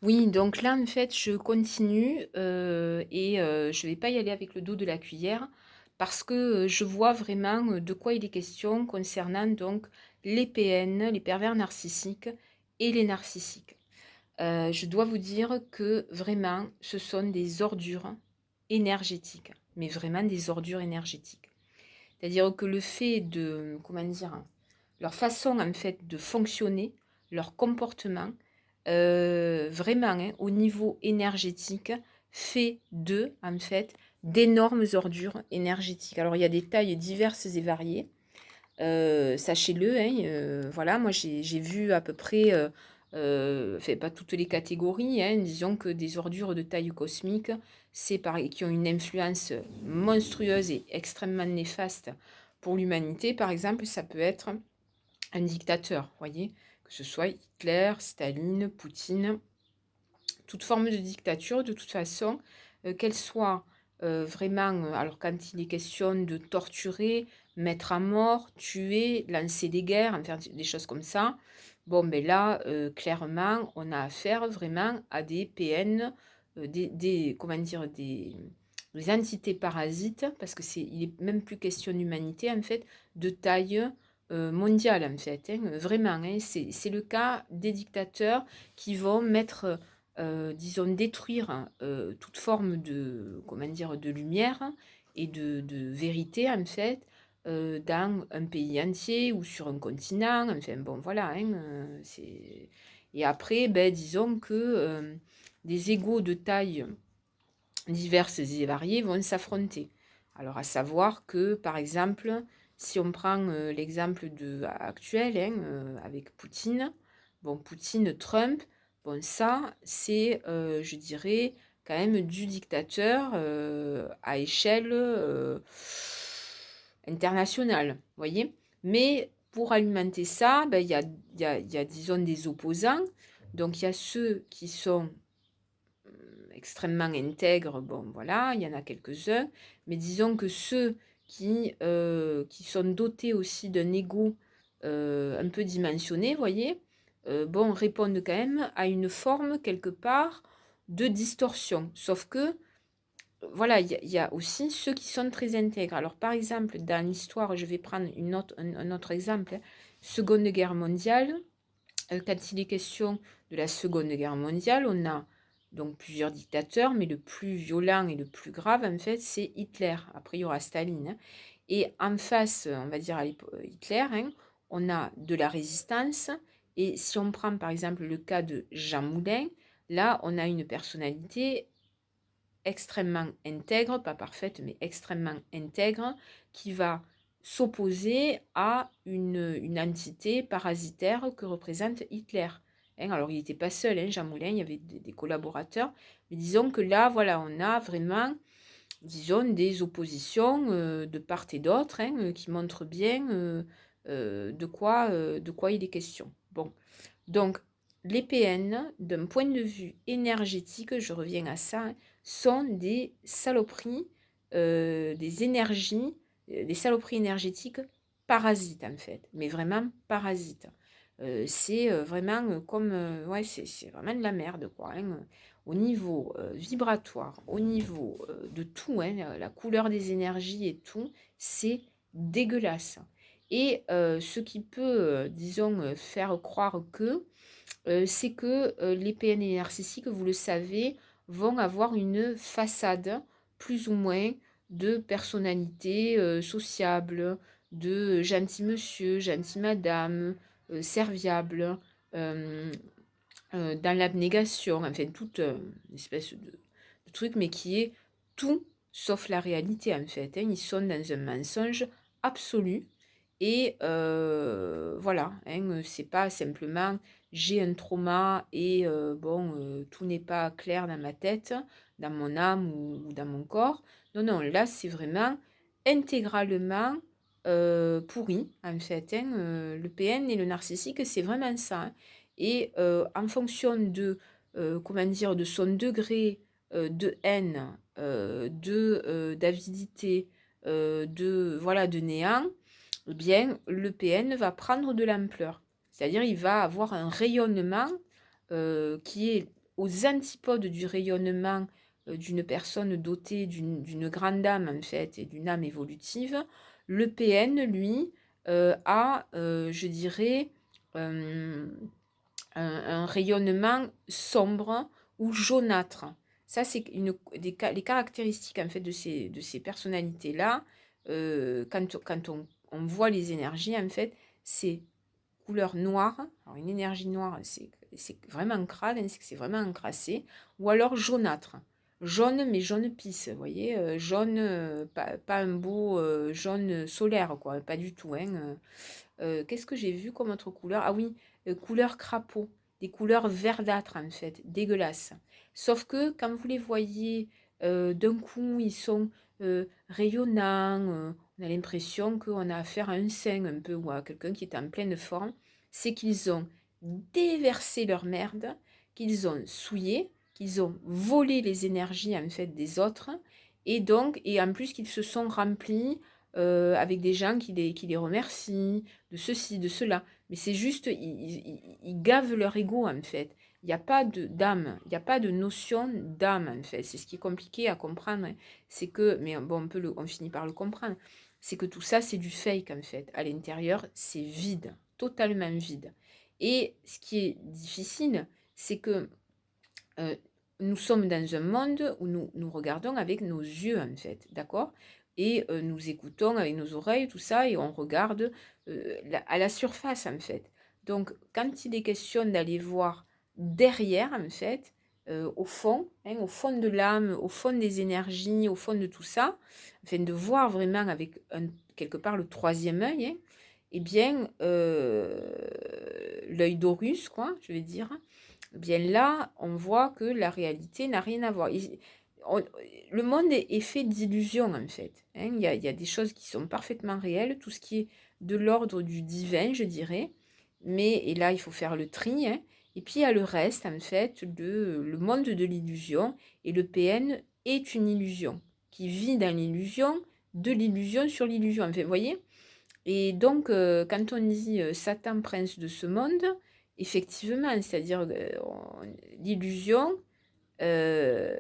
Oui, donc là, en fait, je continue je vais pas y aller avec le dos de la cuillère parce que je vois vraiment de quoi il est question concernant donc les PN, les pervers narcissiques et les narcissiques. Je dois vous dire que vraiment, ce sont des ordures énergétiques, mais vraiment des ordures énergétiques. C'est-à-dire que le fait de, comment dire, leur façon en fait de fonctionner, leur comportement, vraiment hein, au niveau énergétique, fait d'eux en fait d'énormes ordures énergétiques. Alors il y a des tailles diverses et variées. Sachez-le, hein, voilà, moi j'ai vu à peu près, enfin, pas toutes les catégories, hein, disons que des ordures de taille cosmique, c'est pareil, qui ont une influence monstrueuse et extrêmement néfaste pour l'humanité. Par exemple, ça peut être un dictateur, voyez, que ce soit Hitler, Staline, Poutine, toute forme de dictature, de toute façon, qu'elle soit vraiment, alors quand il est question de torturer, mettre à mort, tuer, lancer des guerres, enfin des choses comme ça, bon ben là, clairement, on a affaire vraiment à des PN, comment dire, des entités parasites, parce que il est même plus question d'humanité en fait, de taille mondiale en fait, hein, vraiment, hein, c'est le cas des dictateurs qui vont mettre disons, détruire toute forme de, comment dire, de lumière et de vérité, en fait, dans un pays entier ou sur un continent. Enfin, bon, voilà. Hein, Et après, ben, disons que des égaux de taille diverses et variées vont s'affronter. Alors, à savoir que, par exemple, si on prend l'exemple actuel hein, avec Poutine, bon, Poutine-Trump, bon, ça, c'est, je dirais, quand même du dictateur à échelle internationale, voyez. Mais pour alimenter ça, ben, il y a, disons, des opposants. Donc, il y a ceux qui sont extrêmement intègres, bon voilà, il y en a quelques-uns, mais disons que ceux qui sont dotés aussi d'un ego un peu dimensionné, voyez, bon, répondent quand même à une forme quelque part de distorsion. Sauf que, voilà, il y a aussi ceux qui sont très intègres. Alors par exemple, dans l'histoire, je vais prendre un autre exemple, hein. Seconde Guerre mondiale, quand il est question de la Seconde Guerre mondiale, on a donc plusieurs dictateurs, mais le plus violent et le plus grave, en fait, c'est Hitler. Après, il y aura Staline, hein. Et en face, on va dire à Hitler, hein, on a de la résistance. Et si on prend par exemple le cas de Jean Moulin, là, on a une personnalité extrêmement intègre, pas parfaite, mais extrêmement intègre, qui va s'opposer à une entité parasitaire que représente Hitler. Hein, alors, il n'était pas seul, hein, Jean Moulin, il y avait des collaborateurs, mais disons que là, voilà, on a vraiment, disons, des oppositions de part et d'autre, hein, qui montrent bien de quoi il est question. Bon, donc, les PN, d'un point de vue énergétique, je reviens à ça, hein, sont des saloperies, des saloperies énergétiques parasites en fait, mais vraiment parasites. C'est vraiment comme, ouais, c'est vraiment de la merde quoi, hein. Au niveau vibratoire, au niveau de tout, hein, la couleur des énergies et tout, c'est dégueulasse. Et ce qui peut, disons, faire croire que, c'est que les PN narcissiques, vous le savez, vont avoir une façade plus ou moins de personnalité sociable, de gentil monsieur, gentil madame, serviable, euh, dans l'abnégation, enfin toute une espèce de truc, mais qui est tout sauf la réalité en fait, hein. Ils sont dans un mensonge absolu et voilà, hein, c'est pas simplement j'ai un trauma et bon, tout n'est pas clair dans ma tête, dans mon âme ou dans mon corps. Non, non, là c'est vraiment intégralement pourri en fait, hein. Le PN et le narcissique, c'est vraiment ça, hein. Et en fonction de, comment dire, de son degré de haine, d'avidité, voilà, de néant, eh bien, le PN va prendre de l'ampleur. C'est-à-dire, il va avoir un rayonnement qui est aux antipodes du rayonnement d'une personne dotée d'une grande âme, en fait, et d'une âme évolutive. Le PN, lui, a, je dirais, euh, un rayonnement sombre ou jaunâtre. Ça, c'est les caractéristiques en fait de ces personnalités-là. Quand on voit les énergies, en fait, c'est couleur noire. Alors, une énergie noire, c'est vraiment crade, hein, c'est que c'est vraiment encrassé. Ou alors jaunâtre. Jaune, mais jaune pisse, vous voyez, jaune, pas un beau jaune solaire, quoi, pas du tout. Hein, qu'est-ce que j'ai vu comme autre couleur? Ah oui, couleur crapaud, des couleurs verdâtres en fait, dégueulasses. Sauf que quand vous les voyez, d'un coup, ils sont rayonnants, on a l'impression qu'on a affaire à un saint un peu, ou à quelqu'un qui est en pleine forme. C'est qu'ils ont déversé leur merde, qu'ils ont souillé, qu'ils ont volé les énergies en fait des autres, et donc, et en plus qu'ils se sont remplis avec des gens qui les remercient, de ceci, de cela. Mais c'est juste, ils gavent leur ego en fait. Il n'y a pas d'âme, il n'y a pas de notion d'âme en fait. C'est ce qui est compliqué à comprendre. Hein. C'est que, mais bon, on finit par le comprendre. C'est que tout ça, c'est du fake en fait. À l'intérieur, c'est vide, totalement vide. Et ce qui est difficile, c'est que euh, nous sommes dans un monde où nous regardons avec nos yeux, en fait, d'accord? Et nous écoutons avec nos oreilles, tout ça, et on regarde à la surface, en fait. Donc, quand il est question d'aller voir derrière, en fait, au fond, hein, au fond de l'âme, au fond des énergies, au fond de tout ça, afin de voir vraiment avec quelque part le troisième œil, hein, eh bien, l'œil d'Horus, quoi, je vais dire, bien là, on voit que la réalité n'a rien à voir. Le monde est fait d'illusions, en fait. Hein. Il y a des choses qui sont parfaitement réelles, tout ce qui est de l'ordre du divin, je dirais. Mais, et là, il faut faire le tri. Hein. Et puis, il y a le reste, en fait, le monde de l'illusion. Et le PN est une illusion, qui vit dans l'illusion, de l'illusion sur l'illusion. Enfin, vous voyez? Et donc, quand on dit Satan, prince de ce monde, effectivement, c'est-à-dire l'illusion, euh,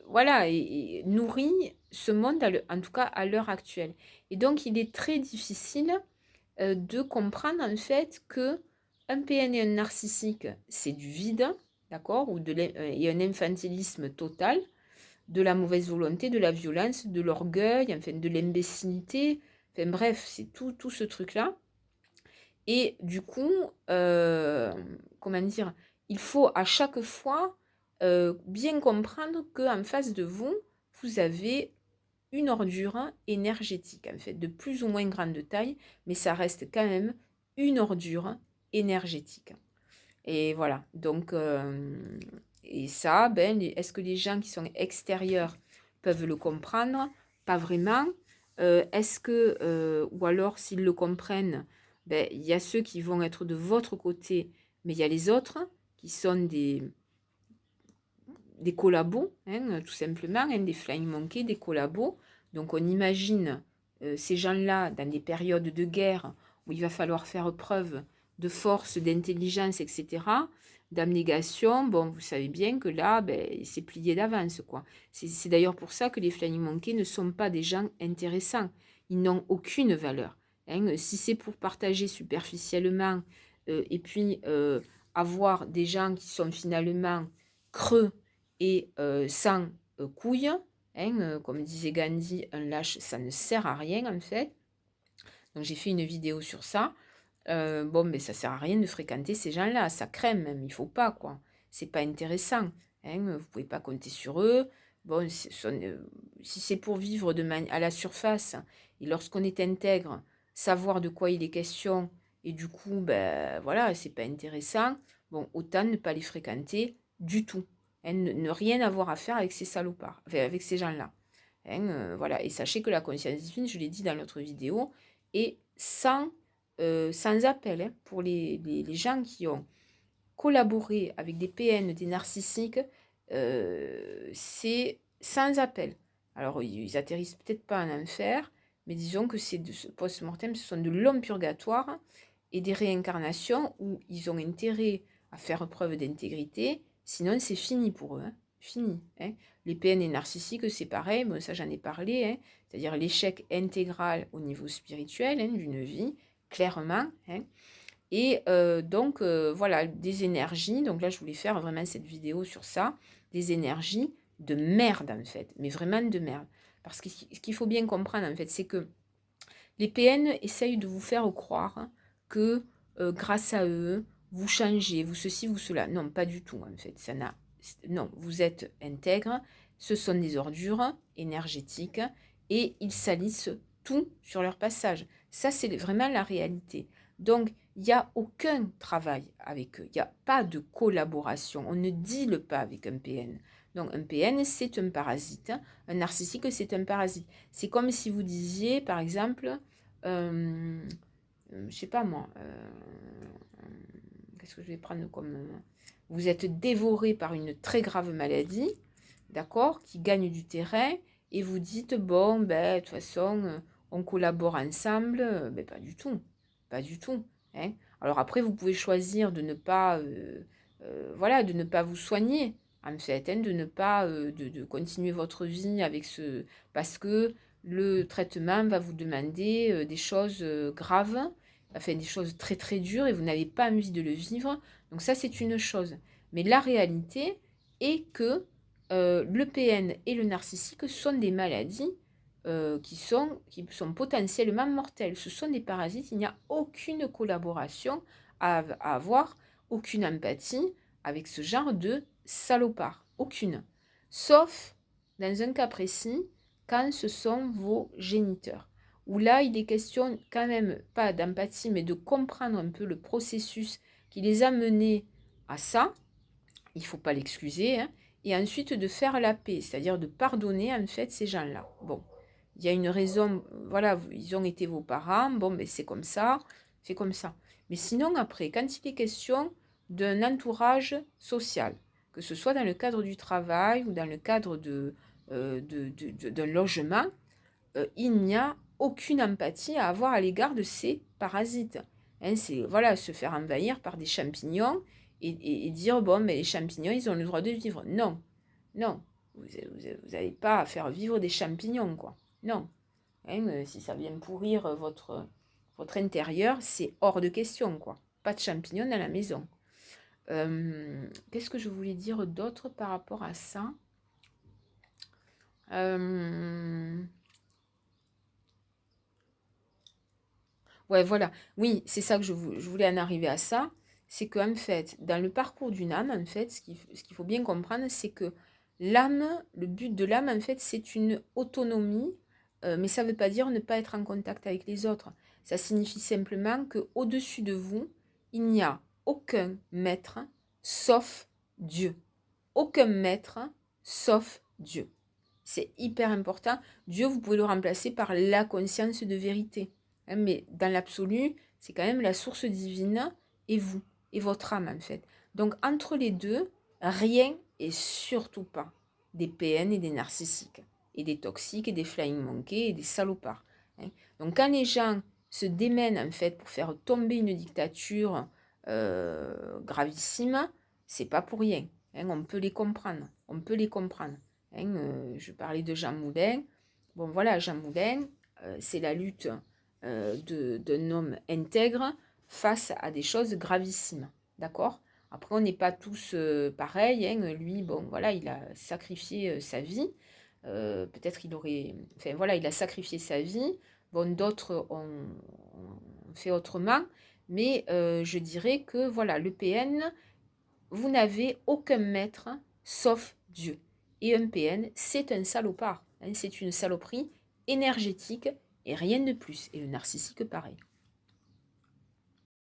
voilà, et nourrit ce monde, en tout cas à l'heure actuelle. Et donc, il est très difficile de comprendre en fait que un PN et un narcissique, c'est du vide, d'accord, et un infantilisme total, de la mauvaise volonté, de la violence, de l'orgueil, enfin de l'imbécilité, enfin bref, c'est tout ce truc-là. Et du coup, comment dire, il faut à chaque fois bien comprendre qu'en face de vous, vous avez une ordure énergétique, en fait, de plus ou moins grande taille, mais ça reste quand même une ordure énergétique. Et voilà, donc, et ça, ben, est-ce que les gens qui sont extérieurs peuvent le comprendre? Pas vraiment. Est-ce que, ou alors s'ils le comprennent, ben, il y a ceux qui vont être de votre côté, mais il y a les autres qui sont des collabos, hein, tout simplement, hein, des flying monkeys, des collabos. Donc on imagine ces gens-là dans des périodes de guerre où il va falloir faire preuve de force, d'intelligence, etc., d'abnégation. Bon, vous savez bien que là, ben, c'est plié d'avance, quoi. C'est d'ailleurs pour ça que les flying monkeys ne sont pas des gens intéressants. Ils n'ont aucune valeur. Hein. Si c'est pour partager superficiellement et puis avoir des gens qui sont finalement creux et sans couilles, hein, comme disait Gandhi, un lâche, ça ne sert à rien en fait. Donc j'ai fait une vidéo sur ça. Bon, mais ça sert à rien de fréquenter ces gens-là, ça crème même, il faut pas quoi. C'est pas intéressant, hein, vous pouvez pas compter sur eux. Bon, si c'est pour vivre à la surface et lorsqu'on est intègre, savoir de quoi il est question et du coup, ben voilà, c'est pas intéressant. Bon, autant ne pas les fréquenter du tout. Hein, ne rien avoir à faire avec ces salopards, enfin, avec ces gens-là. Hein, voilà, et sachez que la conscience divine, je l'ai dit dans l'autre vidéo, est sans appel hein, pour les gens qui ont collaboré avec des PN, des narcissiques, c'est sans appel. Alors, ils atterrissent peut-être pas en enfer, mais disons que c'est de ce post-mortem, ce sont de longs purgatoires et des réincarnations où ils ont intérêt à faire preuve d'intégrité, Sinon, c'est fini pour eux, hein, fini. Hein. Les PN et narcissiques, c'est pareil, bon, ça j'en ai parlé, hein, c'est-à-dire l'échec intégral au niveau spirituel hein, d'une vie, clairement. Hein. Et donc, voilà, des énergies, donc là, je voulais faire vraiment cette vidéo sur ça, des énergies de merde, en fait, mais vraiment de merde. Parce que ce qu'il faut bien comprendre, en fait, c'est que les PN essayent de vous faire croire que grâce à eux, vous changez, vous ceci, vous cela. Non, pas du tout, en fait. Non, vous êtes intègre, ce sont des ordures énergétiques et ils salissent tout sur leur passage. Ça, c'est vraiment la réalité. Donc, il n'y a aucun travail avec eux. Il n'y a pas de collaboration. On ne deale pas avec un PN. Donc, un PN, c'est un parasite. Un narcissique, c'est un parasite. C'est comme si vous disiez, par exemple, je sais pas moi, qu'est-ce que je vais prendre comme... vous êtes dévoré par une très grave maladie, d'accord, qui gagne du terrain, et vous dites, bon, ben, de toute façon, on collabore ensemble. Ben, pas du tout, pas du tout. Hein. Alors après, vous pouvez choisir de ne pas, voilà, de ne pas vous soigner, en fait, hein, de ne pas, de continuer votre vie avec ce... Parce que le traitement va vous demander des choses graves, enfin des choses très très dures, et vous n'avez pas envie de le vivre. Donc ça, c'est une chose. Mais la réalité est que le PN et le narcissique sont des maladies qui sont potentiellement mortelles. Ce sont des parasites, il n'y a aucune collaboration à avoir, aucune empathie avec ce genre de salopard. Aucune. Sauf dans un cas précis, quand ce sont vos géniteurs. Où là, il est question quand même pas d'empathie, mais de comprendre un peu le processus qui les a menés à ça. Il ne faut pas l'excuser. Hein, et ensuite de faire la paix, c'est-à-dire de pardonner en fait ces gens-là. Bon, il y a une raison, voilà, ils ont été vos parents, bon, mais c'est comme ça. Mais sinon, après, quand il est question d'un entourage social, que ce soit dans le cadre du travail ou dans le cadre d'un logement, il n'y a aucune empathie à avoir à l'égard de ces parasites. Hein, c'est voilà, se faire envahir par des champignons et dire, bon, mais les champignons, ils ont le droit de vivre. Non, non, vous n'avez pas à faire vivre des champignons, quoi. Non. Hein, si ça vient pourrir votre intérieur, c'est hors de question, quoi. Pas de champignons dans la maison. Qu'est-ce que je voulais dire d'autre par rapport à ça Ouais, voilà. Oui, c'est ça que je voulais en arriver à ça. C'est qu'en fait, dans le parcours d'une âme, en fait, ce qu'il faut bien comprendre, c'est que l'âme, le but de l'âme, en fait, c'est une autonomie, mais ça ne veut pas dire ne pas être en contact avec les autres. Ça signifie simplement qu'au-dessus de vous, il n'y a aucun maître sauf Dieu. Aucun maître sauf Dieu. C'est hyper important. Dieu, vous pouvez le remplacer par la conscience de vérité. Hein, mais dans l'absolu, c'est quand même la source divine et vous, et votre âme en fait. Donc entre les deux, rien et surtout pas des PN et des narcissiques, et des toxiques, et des flying monkeys, et des salopards. Hein. Donc quand les gens se démènent en fait pour faire tomber une dictature gravissime, c'est pas pour rien. Hein, on peut les comprendre. On peut les comprendre. Hein, je parlais de Jean Moulin. Bon voilà, Jean Moulin, c'est la lutte d'un homme intègre face à des choses gravissimes. D'accord. Après, on n'est pas tous pareils. Hein. Lui, bon, voilà, il a sacrifié sa vie. Peut-être il aurait... Enfin, voilà, il a sacrifié sa vie. Bon, d'autres ont fait autrement. Mais je dirais que, voilà, le PN, vous n'avez aucun maître sauf Dieu. Et un PN, c'est un salopard. Hein, c'est une saloperie énergétique et rien de plus. Et le narcissique, pareil.